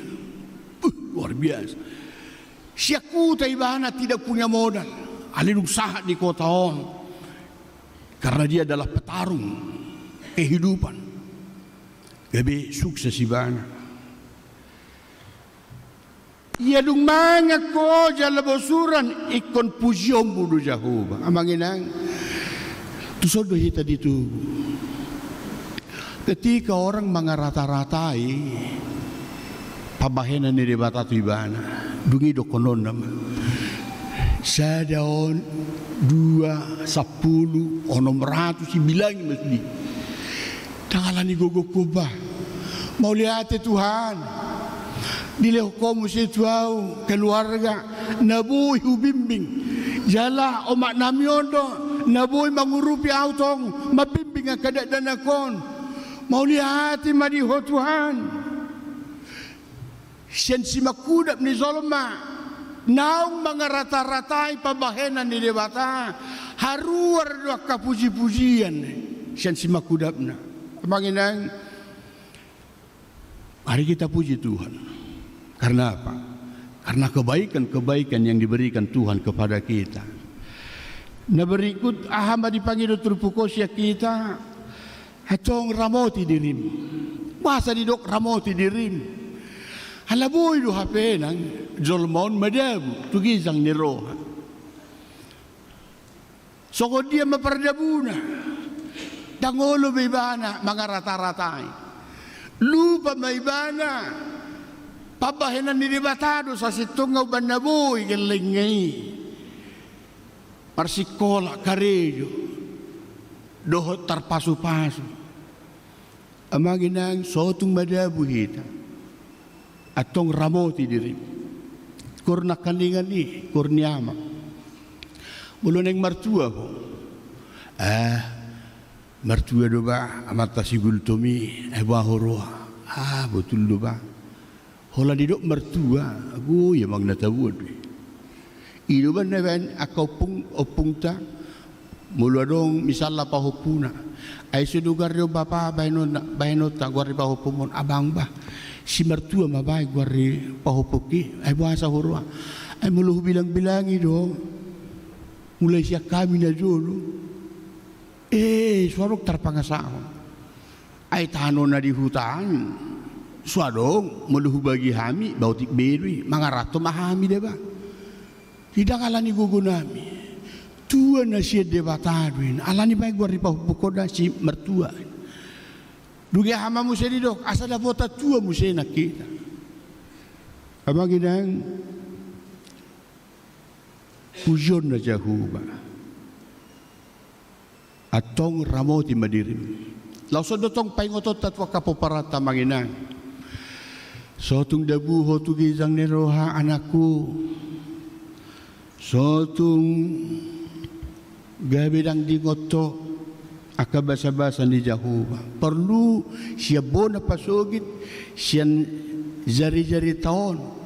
luar biasa. Siaku taibana tidak punya modal, alin usaha di kota on, karena dia adalah petarung kehidupan, lebih sukses ibana. Ia dung manga ko jala bosuran ikon pujiom budu Jehovah. Amanginang tu sodo hita ditu. Ketika orang mengarata-ratai pabahenan ni debata tu ibana dungi do konon nama sadaon 2 10 onom ratus bilangi mesti tangalani gogo kuba mau lihat Tuhan dile komu situau keluarga nabuy ubimbing jala omak namiondo nabuy mangurupi autong mabimbing ang kadadanakon mau lihat madiho Tuhan siyan si makudap ni Zolma naong mga rata-ratay pabahenan ni debata haruar doa kapuji-pujian siyan si makudap na Panginang mari kita puji Tuhan. Karena apa? Karena kebaikan-kebaikan yang diberikan Tuhan kepada kita. Na berikut ahama dipanggil turpukosya kita hatong ramoti dirim. Masa didok ramoti dirim. Halaboy do hapenang Zolmon madabu tugizang ni roha. Soko dia mapardabuna. Dangolo may bana mga rata-ratay. Lupa may bana. Pabahenan ni debatado sa sitong uban na boy galingay. Parsikola kareyo. Dohot tarpaso-paso. Amagin ang sotong madabu hita. Atong ramoti diri. Kurna kaningan ni, kurniama. Mula nang martua ko. Martua do ba amata sigul tomi bahoro betul do ba hola didok martua aku ya magna tawud ido ban neven akau opung ta mulu dong misalla pahupuna ai sudugar do bapa baino ta guari pahupumon abang ba si martua mabai guari pahupuki ai bahasa horo ai mulu bilang-bilangi do mulai siya kami na dulu suarok terpangasahon. Ay tano na di hutan. Suarok meluhu bagi hami bautik berwi mangarato mahami deba. Tidak alani gugunami. Tua na siya debataduin. Alani baik gua ripa bukoda si mertua. Dugi hama musa didok asal vota tua musa nak kita. Abagidang pujon na Jehovah. Atong ramoti madirim. Lauso dotong paingotot tatwa kapoparata manginang. Sotung dabuho tugizang neroha anakku. Sotung gabidang dingoto akabasa-basa ni Jehovah. Perlu siya bona pasugit siyan jari-jari taon.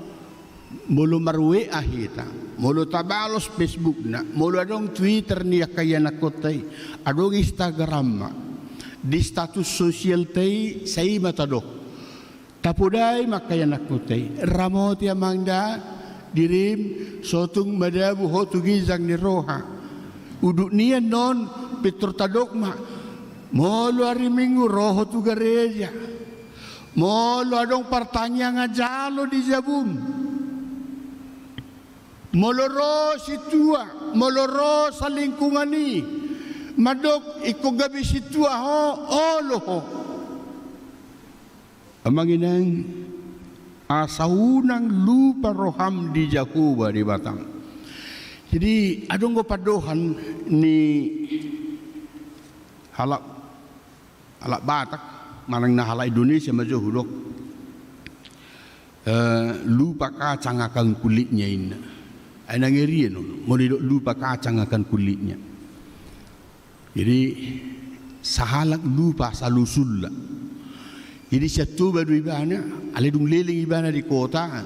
Mulu marwe ahita, mulu tabalos Facebook na, mulu adong Twitter niya kaya nakotay, adong Instagram di status sosial tay sa imatadok. Tapuday makaya nakotay, ramoti amangda dirim sotung madabu hotugizang ni roha. Uduk niya non Petro tadok ma, mulu ariminggu roho tu gereja, mulu adong pertanyaan jalo di Zabun. Moloro si tua, moloro sa lingkungan ni. Madok iko gabi si tua ho, olo ho. Amanginang asaunang lupa roham di Jehovah di Batang. Jadi adong ko padohan ni halak Batak, manang na halak Indonesia majo hudok. Lupa kacang akan kulitnya ini. Ay nangirian, mulai lupa kacang akan kulitnya. Jadi sahalak lupa salusul. Jadi satu baru ibana, aledung leling ibana di kota,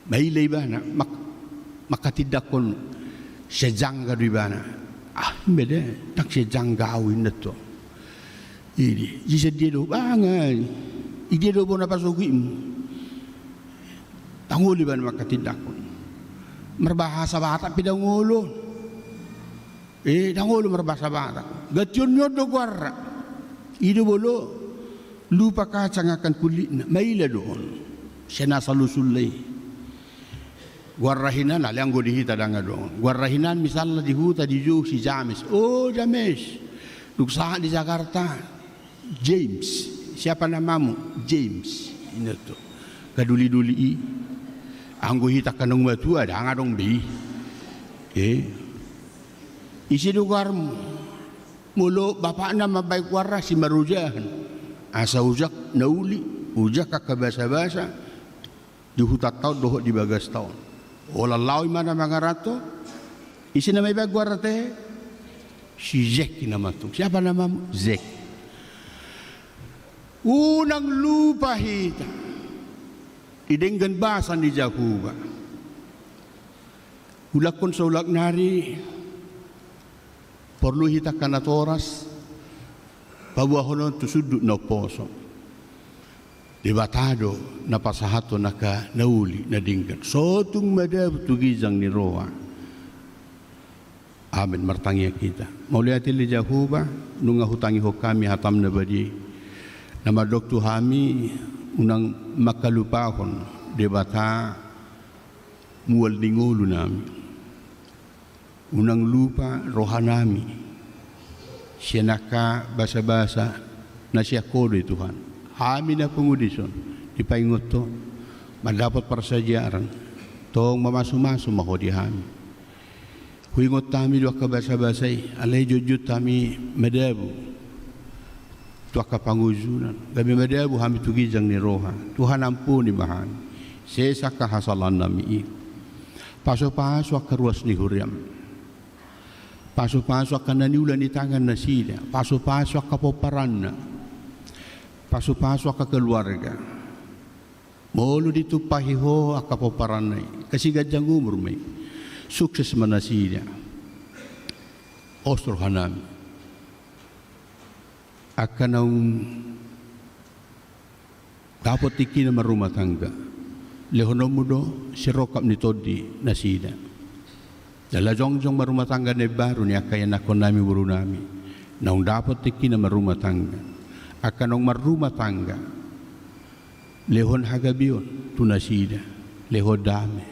baila ibana, maka tidak kon sejangga di ibana. Beda, tak sejangga awin itu. Jadi jika dia do bangan, dia do bona pasukim. Tangul ibana maka tidak kon. Merbahasa Batak pidang ulo. Dangulo merbahasa Batak. Gatyon nyo do guarra. Ido bolo. Lupa kacang akan kulit na. Maila doon. Siya nasa lusulay. Guarrahinan, alang go dihita danga doon. Guarrahinan misalnya dihuta di Joe si James. Oh James. Luksahan di Jakarta. James. Siapa namamu? James. Ini tuh. kaduli-duli i. Anggo hita kanong matua ada ngadong bi. Isi dugarmu. Mulo bapak na mabay kuara si marujahan. Asa ujak nauli, ujak kakabasa-basa. Di hutat tahun dohok di bagas tahun. Ola lawi mana mga rato. Isi na may bagwara te. Si Zek nama tu. Siapa namamu? Zek. Unang lupa hita. Idenggan basan di Jakuba. Ulakon sa ulak nari. Perlu hita kanatoras. Pabuahonon tu sudut na poso. Debatado na pasahato naka nauli na dinggan. Sotung madab tu gizang ni roa. Amin martangya kita. Mauliatil di Jakuba. Nunga hutangi ho kami hatam na badi. Nama doktu hami unang makalupahon debata mual dingulu nami. Unang lupa rohanami. Siya naka basa-basa na siya kode Tuhan. Hami na pengudison. Dipaingot to. Mendapat persajaran. Tong mamasu-masu maho di hami. Huingot tami dua kabasa-basay. Alay jujut tami medabu. Tuaka panguzunan. Gabi madabu hami tugizang ni roha. Tuhan ampuni bahan. Sesa kahasalan nami. Paso-paso akaruas ni huriam. Paso-paso akananiulan ni tangan na sila. Paso-paso akapoparan na. Paso-paso akakeluarga. Molo dito pahiho akapoparan na. Kasi gadyang umur may. Sukses manasila. Ostro hanami. Akan ang dapat tiki na marumah tangga. Lehonom mo do, sirokap ni Todi na sida. Dala jong marumah tangga na baru ni akayan ako nami buru nami. Naung dapat tiki na marumah tangga. Akan ang marumah tangga. Lehon hagabion, tu na sida. Lehon dami.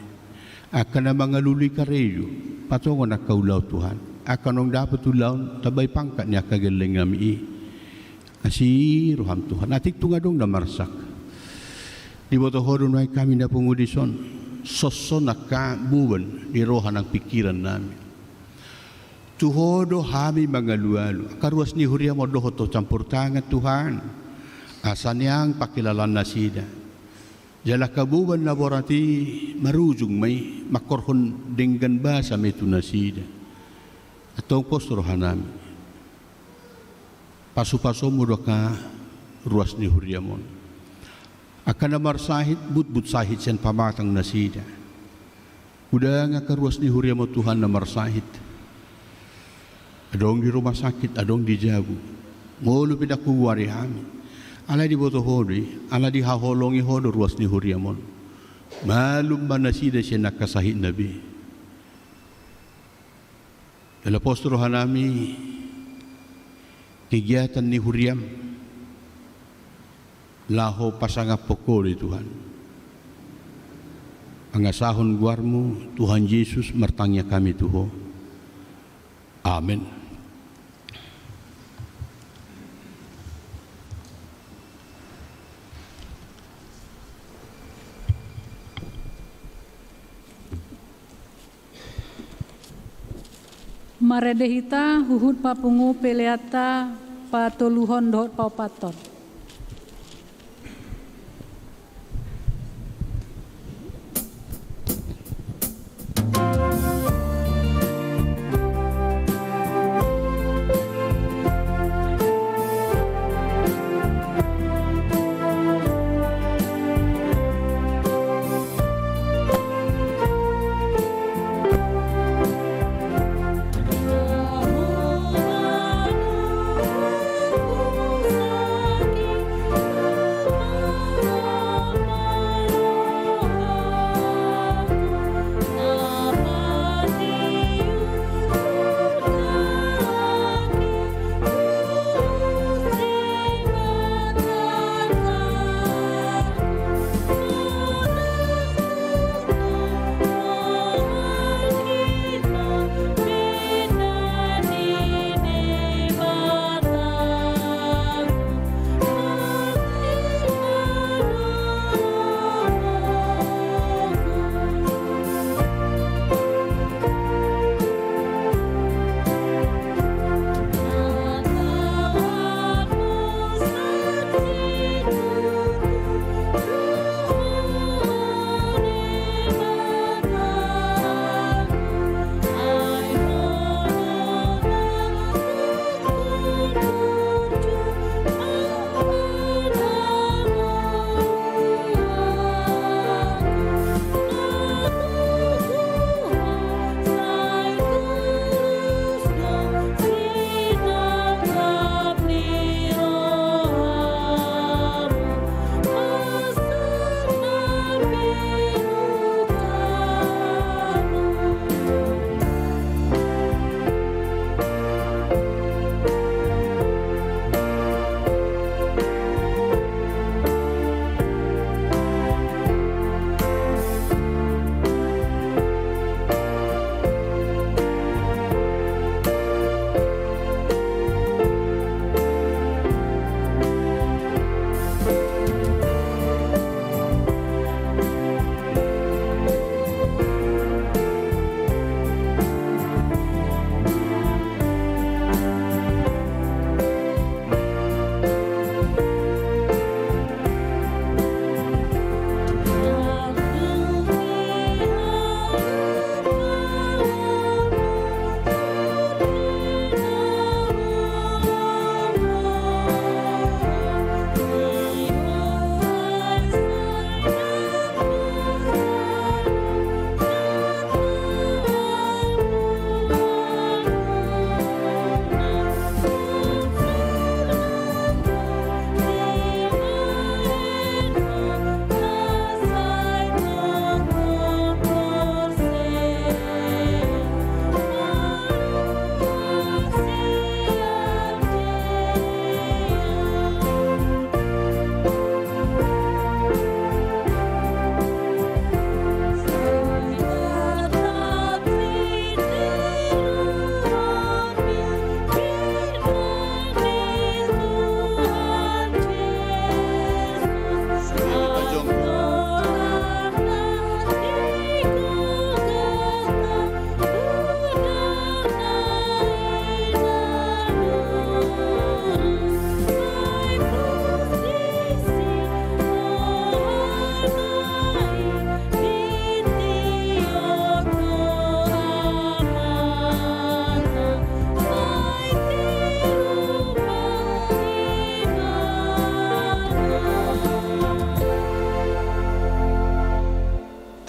Akan ang mga luli kareyo, patungo na kaulaw Tuhan. Akan ang dapat ulaw, tabay pangkat niya kagaling nami Asi roham Tuhan. Natik tungadong na marsak. Di botohodon ay kami na pungudison. Soso nakabuban di rohan ang pikiran namin. Tuhodo hami mga lualo. Karuas ni Huria mo doho to campur tangan Tuhan. Asan yang pakilalan na sida. Jala kabuban na borati marujung may makorhon denggan basa may tunasida. Atong postrohan namin. Pasu-pasu mo ka ruas ni Huriamon. Akan namar sahit, but sahit siyan pamatang nasida. Udah nga karuas ni Huriamon Tuhan namar sahit. Adong di rumah sakit, adong di Jabu. Mulu pidakuwari amin. Ala di botohodi, ala di haholongi hodo ruas ni Huriamon. Malum ba nasida siya nakasahit nabi. Dala postrohan nami, kegiatan ni Huriam laho pasangap pokoli Tuhan. Angasahon guarmu Tuhan Yesus mertangnya kami Tuho. Amin. Maredehita huhud papungu peleata patuluhon dohot paupaton.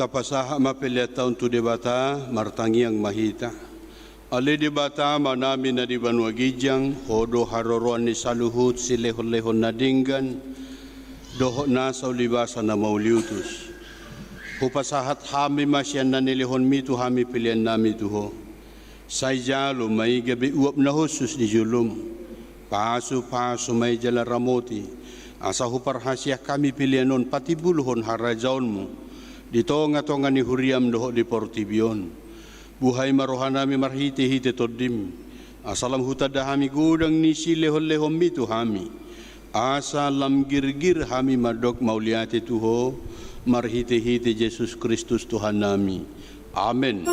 tapasaha mapiliata untuk debata martangiang mahita. Ale debata manami na di Banua Gijang, hodo haroroan ni saluhut si lehon-lehon na dinggan, doho na sa ulibasa na mauliutus. Hupasahat hami masyan na nilihon mitu hami pilihan nami tuho. Say jalo may gabi uap na husus di julum. Paso-paso may jala ramoti. Asa huparhasya kami pilihanon pati buluhon harajaon mo. Dito nga to nga ni huriam doho di Portibion. Buhay marohan nami marhiti-hiti todim. Asalam hutada hami gudang ni si lehon-lehon mitu hami. Asa lam girgir hami madok mauliati tuho. Marhiti-hiti Jesus Kristus Tuhan nami. Amen.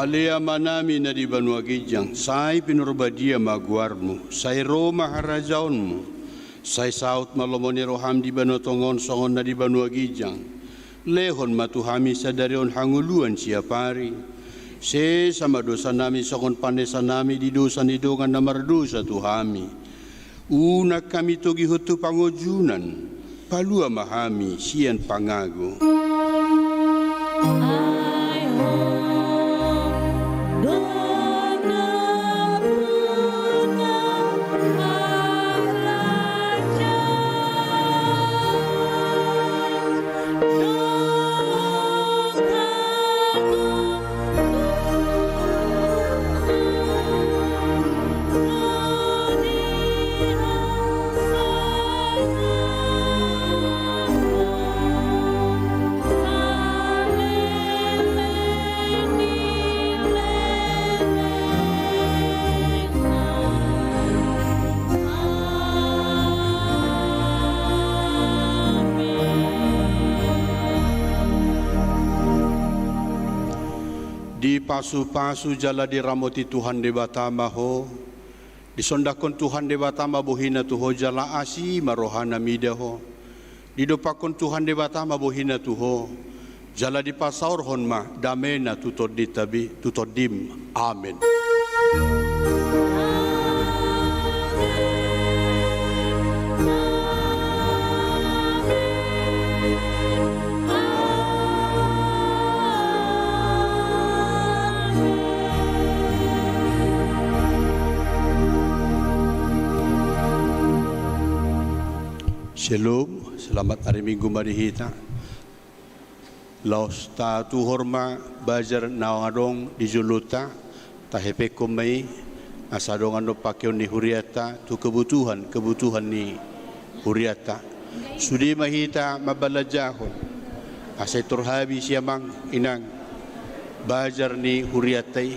Alea manami na di Banua Gijang, say pinurbadia maguarmu, say Roma harajaonmu, say saut malomoni roham di Banotongon songon na di Banua Gijang, lehon matuhami sa darion hanguluan siapari, se sama dosa nami songon panesa nami di dosa nidongan na mardosa tuhami, una kami togi hutu pangojunan, palua mahami sian pangago. Di pasu-pasu jala diramoti Tuhan debatama ho, disondakon Tuhan debatama bohina tuho jala asi marohana midaho, didopakon Tuhan debatama bohina tuho, jala di pasaur honma damena tutod ditabi tutodim. Amen. Shalom, selamat hari Minggu marihita. Laos ta tu horma bajar nawadong di juluta tahepe komai asadong ando pakyo ni huriata tu kebutuhan ni huriata. Sudi mahita mabalajahon. Asay turhabi siamang inang bajar ni huriatai